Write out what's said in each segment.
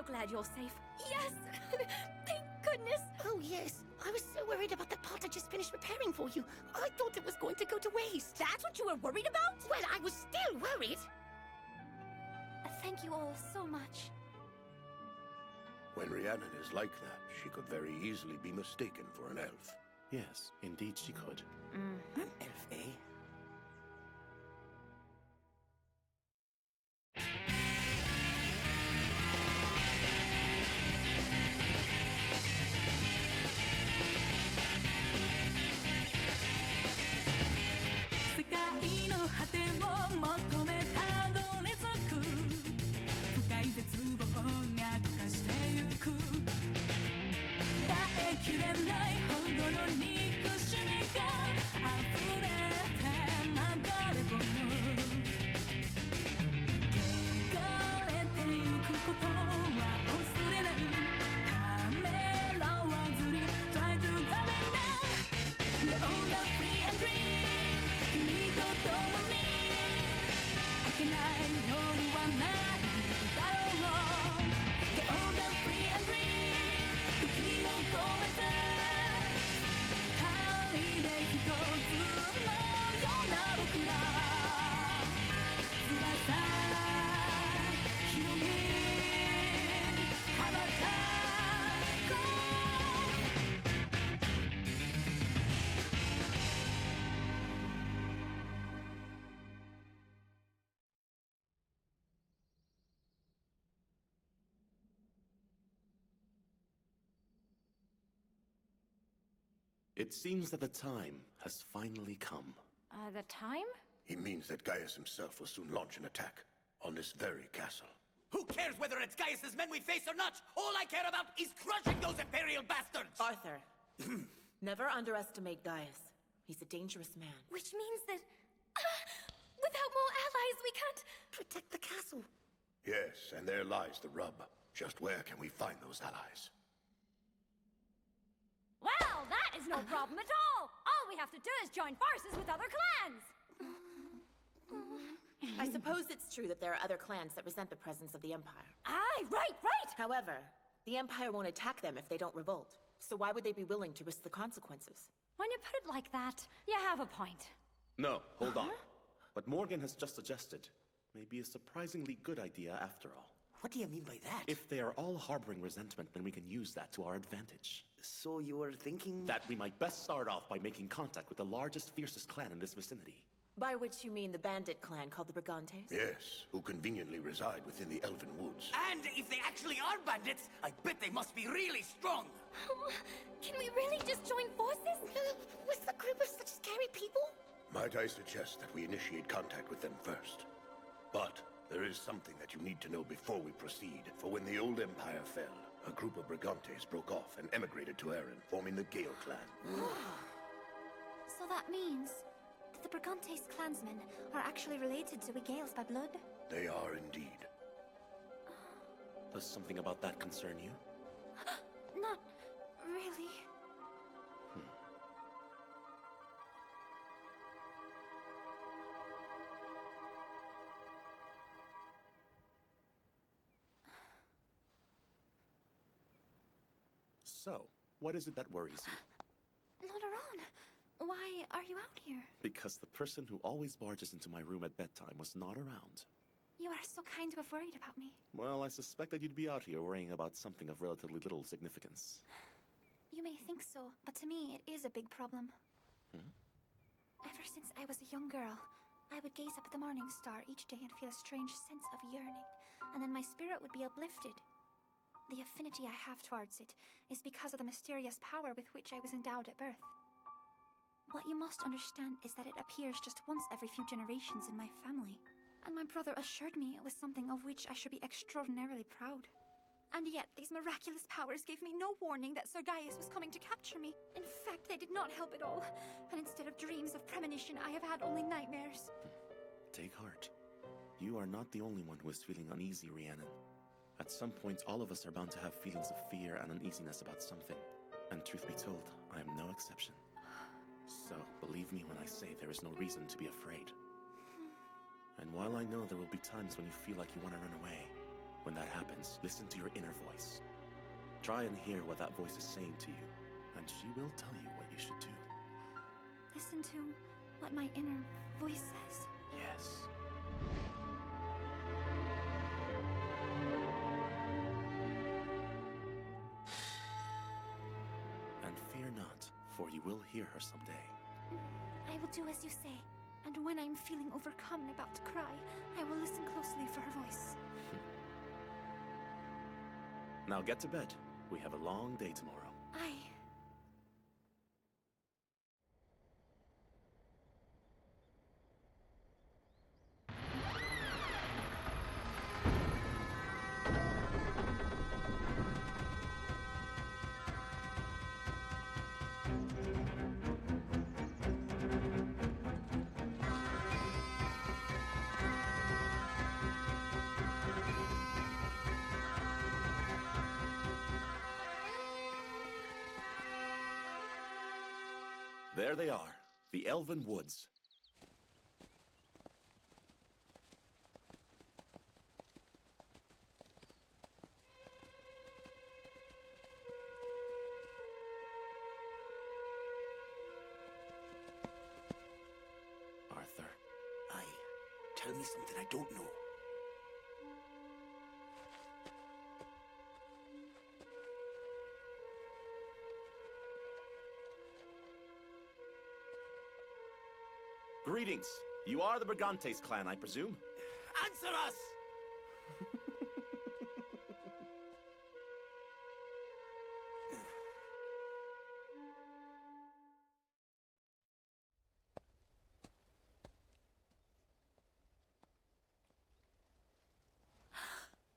glad you're safe. Yes! Thank goodness! Oh, yes. I was so worried about the pot I just finished repairing for you. I thought it was going to go to waste. That's what you were worried about? Well, I was still worried. Thank you all so much. When Rhiannon is like that, she could very easily be mistaken for an elf. Yes, indeed she could. An elf, eh? It seems that the time has finally come. The time? He means that Gaius himself will soon launch an attack on this very castle. Who cares whether it's Gaius's men we face or not? All I care about is crushing those Imperial bastards! Arthur, never underestimate Gaius. He's a dangerous man. Which means that... without more allies, we can't... Protect the castle. Yes, and there lies the rub. Just where can we find those allies? Well, that is no problem at all! All we have to do is join forces with other clans! I suppose it's true that there are other clans that resent the presence of the Empire. Aye, right! However, the Empire won't attack them if they don't revolt. So why would they be willing to risk the consequences? When you put it like that, you have a point. No, hold on. What Morgan has just suggested may be a surprisingly good idea after all. What do you mean by that? If they are all harboring resentment, then we can use that to our advantage. So you were thinking... That we might best start off by making contact with the largest, fiercest clan in this vicinity. By which you mean the bandit clan called the Brigantes? Yes, who conveniently reside within the Elven Woods. And if they actually are bandits, I bet they must be really strong! Can we really just join forces? With a group of such scary people? Might I suggest that we initiate contact with them first? But there is something that you need to know before we proceed. For when the old Empire fell, a group of Brigantes broke off and emigrated to Erin, forming the Gale clan. So that means that the Brigantes clansmen are actually related to we Gales by blood? They are indeed. Does something about that concern you? Not really. So, what is it that worries you? Lodoron, why are you out here? Because the person who always barges into my room at bedtime was not around. You are so kind to have worried about me. Well, I suspect that you'd be out here worrying about something of relatively little significance. You may think so, but to me it is a big problem. Ever since I was a young girl, I would gaze up at the morning star each day and feel a strange sense of yearning, and then my spirit would be uplifted. The affinity I have towards it is because of the mysterious power with which I was endowed at birth. What you must understand is that it appears just once every few generations in my family, and my brother assured me it was something of which I should be extraordinarily proud. And yet, these miraculous powers gave me no warning that Sir Gaius was coming to capture me. In fact, they did not help at all, and instead of dreams of premonition, I have had only nightmares. Take heart. You are not the only one who is feeling uneasy, Rhiannon. At some point, all of us are bound to have feelings of fear and uneasiness about something. And truth be told, I am no exception. So, believe me when I say there is no reason to be afraid. And while I know there will be times when you feel like you want to run away, When that happens, listen to your inner voice. Try and hear what that voice is saying to you, and she will tell you what you should do. Listen to what my inner voice says. Yes. And fear not, for you will hear her someday. I will do as you say. And when I'm feeling overcome and about to cry, I will listen closely for her voice. Now get to bed. We have a long day tomorrow. There they are, the Elven Woods. Arthur. Aye. Tell me something I don't know. Greetings. You are the Brigantes clan, I presume? Answer us!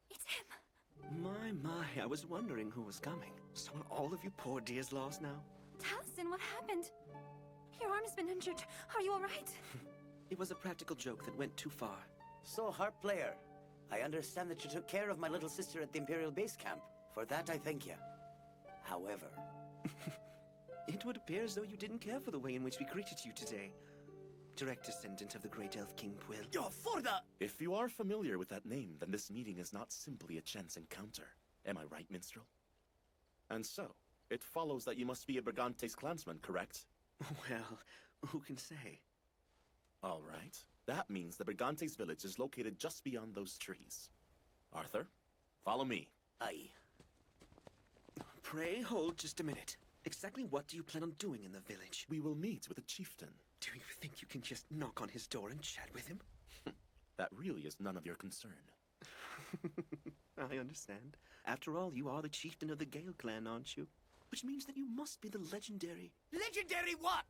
It's him. My, I was wondering who was coming. So are all of you poor dears lost now? Taliesin, what happened? Your arm's been injured. Are you all right? It was a practical joke that went too far. So, harp player, I understand that you took care of my little sister at the Imperial base camp. For that, I thank you. However... It would appear as though you didn't care for the way in which we greeted you today. Direct descendant of the great elf King Quill. You're for the... If you are familiar with that name, then this meeting is not simply a chance encounter. Am I right, minstrel? And so, it follows that you must be a Brigantes clansman, correct? Well, who can say? All right. That means the Brigantes village is located just beyond those trees. Arthur, follow me. Aye. Pray hold just a minute. Exactly what do you plan on doing in the village? We will meet with a chieftain. Do you think you can just knock on his door and chat with him? That really is none of your concern. I understand. After all, you are the chieftain of the Gale clan, aren't you? Which means that you must be the legendary... Legendary what?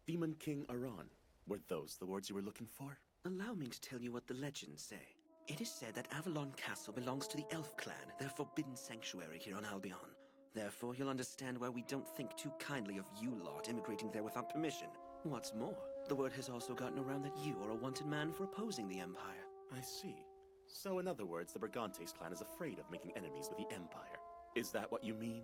Demon King Aran. Were those the words you were looking for? Allow me to tell you what the legends say. It is said that Avalon Castle belongs to the Elf clan, their forbidden sanctuary here on Albion. Therefore, you'll understand why we don't think too kindly of you lot immigrating there without permission. What's more, the word has also gotten around that you are a wanted man for opposing the Empire. I see. So in other words, the Brigantes clan is afraid of making enemies with the Empire. Is that what you mean?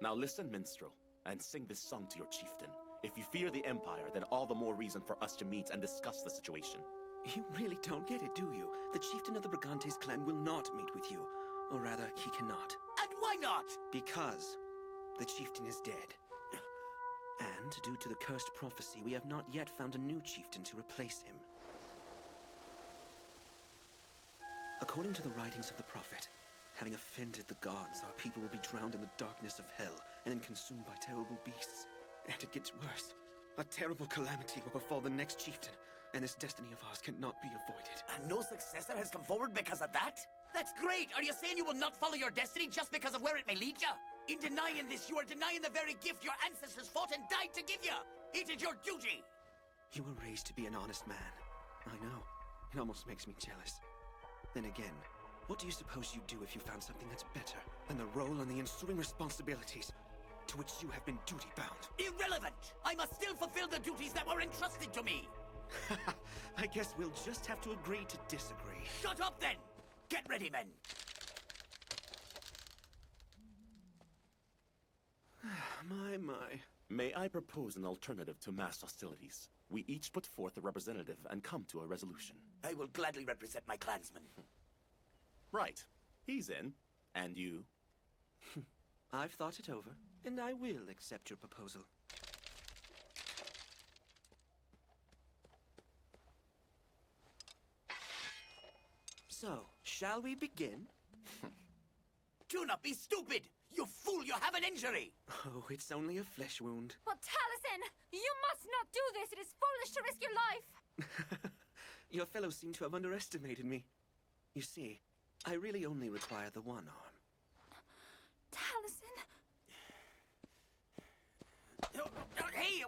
Now listen, minstrel, and sing this song to your chieftain. If you fear the Empire, then all the more reason for us to meet and discuss the situation. You really don't get it, do you? The chieftain of the Brigantes clan will not meet with you. Or rather, he cannot. And why not? Because the chieftain is dead. And due to the cursed prophecy, we have not yet found a new chieftain to replace him. According to the writings of the prophet, having offended the gods, our people will be drowned in the darkness of hell and then consumed by terrible beasts. And it gets worse. A terrible calamity will befall the next chieftain, and this destiny of ours cannot be avoided. And no successor has come forward because of that? That's great! Are you saying you will not follow your destiny just because of where it may lead you? In denying this, you are denying the very gift your ancestors fought and died to give you! It is your duty! You were raised to be an honest man. I know. It almost makes me jealous. Then again, what do you suppose you'd do if you found something that's better than the role and the ensuing responsibilities to which you have been duty-bound? Irrelevant! I must still fulfill the duties that were entrusted to me! I guess we'll just have to agree to disagree. Shut up, then! Get ready, men! My. May I propose an alternative to mass hostilities? We each put forth a representative and come to a resolution. I will gladly represent my clansmen. Right. He's in. And you? I've thought it over, and I will accept your proposal. So, shall we begin? Do not be stupid! You fool, you have an injury! Oh, it's only a flesh wound. But Taliesin, you must not do this. It is foolish to risk your life. Your fellows seem to have underestimated me. You see, I really only require the one arm. Taliesin. Hey!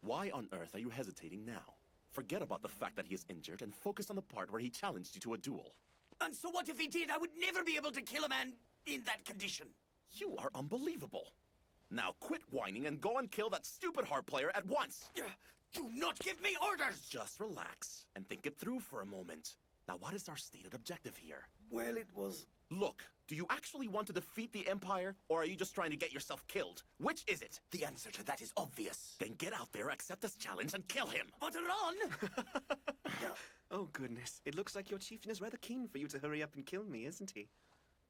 Why on earth are you hesitating now? Forget about the fact that he is injured and focus on the part where he challenged you to a duel. And so what if he did? I would never be able to kill a man in that condition. You are unbelievable. Now quit whining and go and kill that stupid harp player at once! Do not give me orders! Just relax and think it through for a moment. Now what is our stated objective here? Well, it was... Look, do you actually want to defeat the Empire, or are you just trying to get yourself killed? Which is it? The answer to that is obvious. Then get out there, accept this challenge, and kill him! But Ron! Oh, goodness. It looks like your chieftain is rather keen for you to hurry up and kill me, isn't he?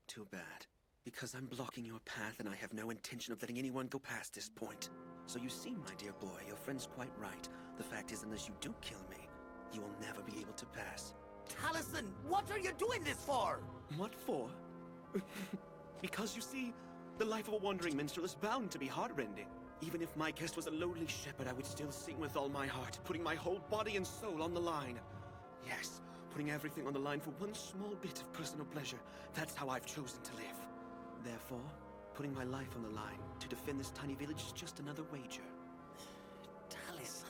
Too bad. Because I'm blocking your path and I have no intention of letting anyone go past this point. So you see, my dear boy, your friend's quite right. The fact is, unless you do kill me, you will never be able to pass. Taliesin, what are you doing this for? What for? Because you see, the life of a wandering minstrel is bound to be heartrending. Even if my guest was a lowly shepherd, I would still sing with all my heart, putting my whole body and soul on the line. Yes, putting everything on the line for one small bit of personal pleasure. That's how I've chosen to live. Therefore, putting my life on the line to defend this tiny village is just another wager. Taliesin.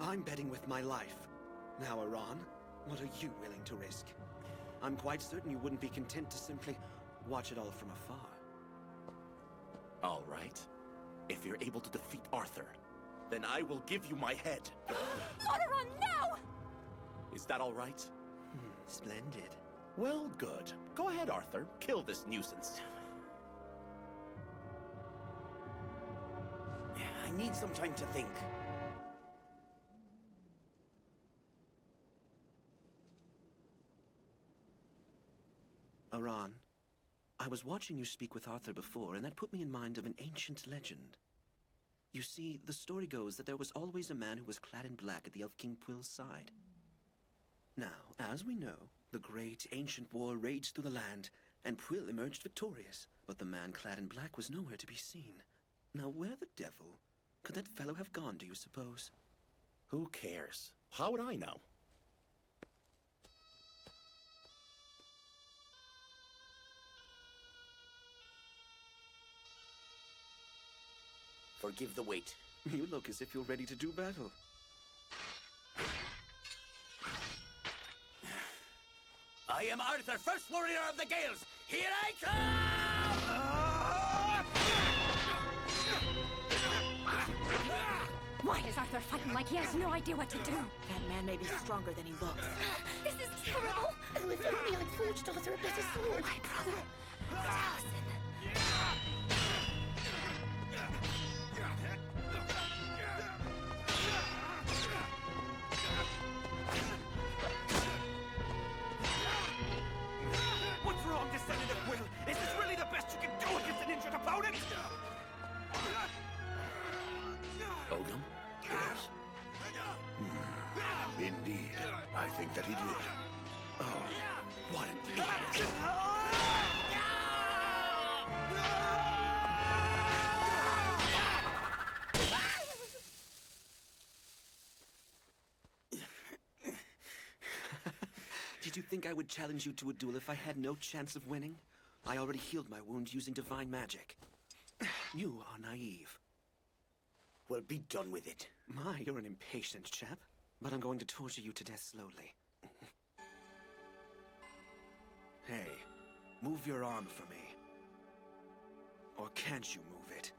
I'm betting with my life. Now, Iran, what are you willing to risk? I'm quite certain you wouldn't be content to simply watch it all from afar. All right. If you're able to defeat Arthur, then I will give you my head. Oteron, no! Is that all right? Splendid. Well, good. Go ahead, Arthur. Kill this nuisance. I need some time to think. Aran, I was watching you speak with Arthur before, and that put me in mind of an ancient legend. You see, the story goes that there was always a man who was clad in black at the Elf King Pwill's side. Now, as we know, the great ancient war raged through the land, and Pwill emerged victorious, but the man clad in black was nowhere to be seen. Now, where the devil could that fellow have gone, do you suppose? Who cares? How would I know? Forgive the wait. You look as if you're ready to do battle. I am Arthur, first warrior of the Gales. Here I come! Why is Arthur fighting like he has no idea what to do? That man may be stronger than he looks. This is terrible. Oh, if only I'd forged Arthur a better sword. My brother, Taliesin. What's wrong, descendant of Will? Is this really the best you can do against an injured opponent? Ogum? Yes. Indeed. I think that he did. Oh, what an idiot. Did you think I would challenge you to a duel if I had no chance of winning? I already healed my wound using divine magic. You are naive. Well, be done with it. My, you're an impatient chap. But I'm going to torture you to death slowly. Hey, move your arm for me. Or can't you move it?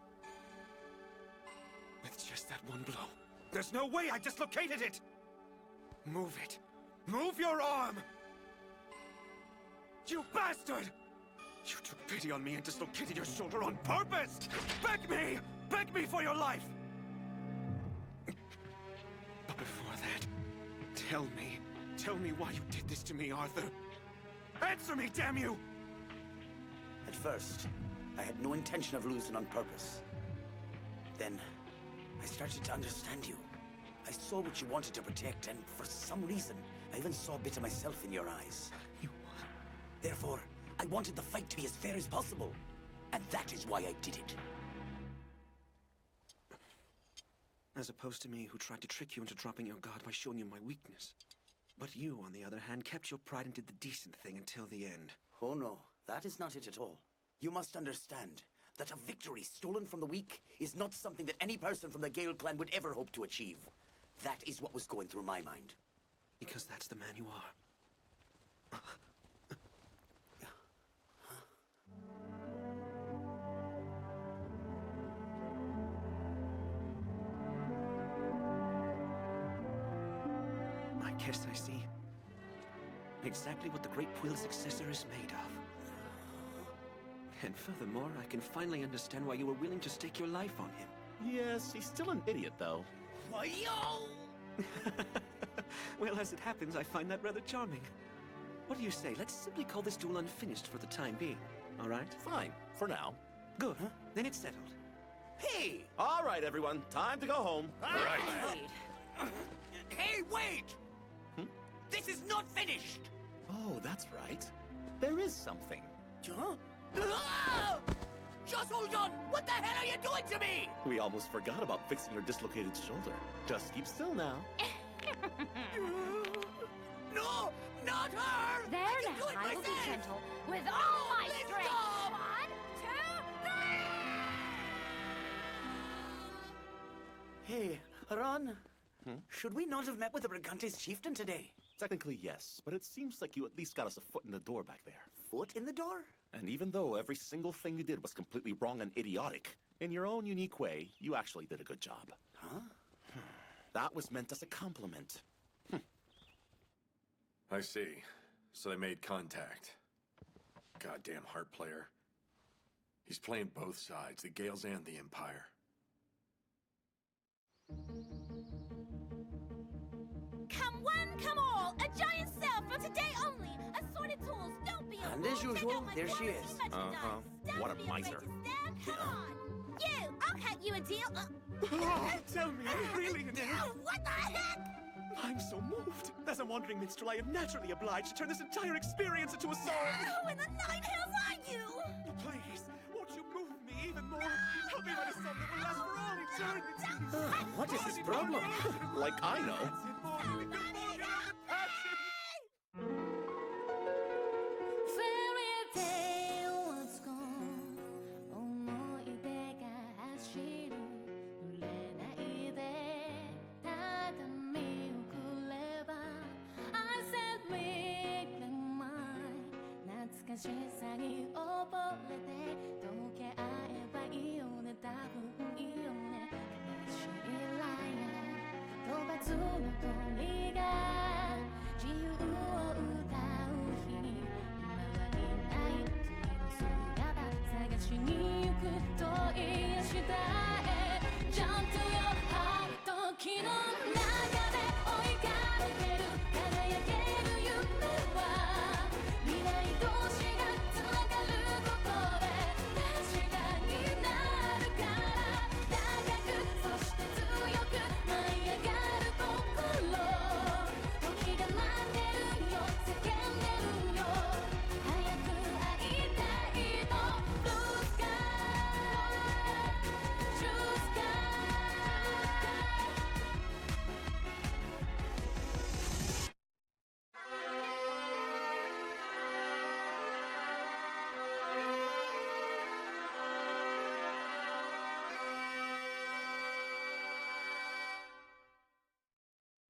With just that one blow. There's no way I dislocated it! Move it. Move your arm! You bastard! You took pity on me and dislocated your shoulder on Purpose! Beg me! Beg me for your life! But before that, tell me, Tell me why you did this to me, Arthur. Answer me, damn you! At first, I had no intention of losing on purpose. Then, I started to understand you. I saw what you wanted to protect, and for some reason, I even saw a bit of myself in your eyes. You... Therefore, I wanted the fight to be as fair as possible. And that is why I did it. As opposed to me, who tried to trick you into dropping your guard by showing you my weakness. But you, on the other hand, kept your pride and did the decent thing until the end. Oh no, that is not it at all. You must understand that a victory stolen from the weak is not something that any person from the Gale clan would ever hope to achieve. That is what was going through my mind. Because that's the man you are. I guess I see exactly what the Great Wheel's successor is made of. And furthermore, I can finally understand why you were willing to stake your life on him. Yes, he's still an idiot, though. Why, yo! Well, as it happens, I find that rather charming. What do you say? Let's simply call this duel unfinished for the time being, all right? Fine, for now. Good. Then it's settled. Hey! All right, everyone, time to go home. Right. Hey, wait! This is not finished! Oh, that's right. There is something. Huh? Ah! Just hold on! What the hell are you doing to me? We almost forgot about fixing your dislocated shoulder. Just keep still now. No! Not her! There I can now, do it I will be myself! gentle with all my Let's strength. go! 1, 2, 3! Hey, Ron. Should we not have met with the Brigantes chieftain today? Technically, yes, but it seems like you at least got us a foot in the door back there. Foot in the door? And even though every single thing you did was completely wrong and idiotic, in your own unique way, you actually did a good job. Huh? That was meant as a compliment. I see. So they made contact. Goddamn heart player. He's playing both sides, the Gales and the Empire. Come one, come all, a giant sale for today only. Assorted tools, don't be a And fool. as Check usual, out my there she fantasy is. merchandise. Stand What a to be afraid miser. to stand. Come on. You, I'll cut you a deal. Tell me, really, What the heck? I'm so moved. As a wandering minstrel, I am naturally obliged to turn this entire experience into a song. Who in the nine hells are you? Please, won't you move me even more? Help me write a song that will last for all eternity. What is his problem? Like I know. Fairy tale was gone. 思い出が走る。濡れないでただ見送れば。I said make them mine. 懐かしさに溺れて溶け合えばいいよね。多分いいよね。悲しいライアン。討伐の鳥が自由を歌う日に今はいない次の姿探しに行く遠い明日へ Jump to your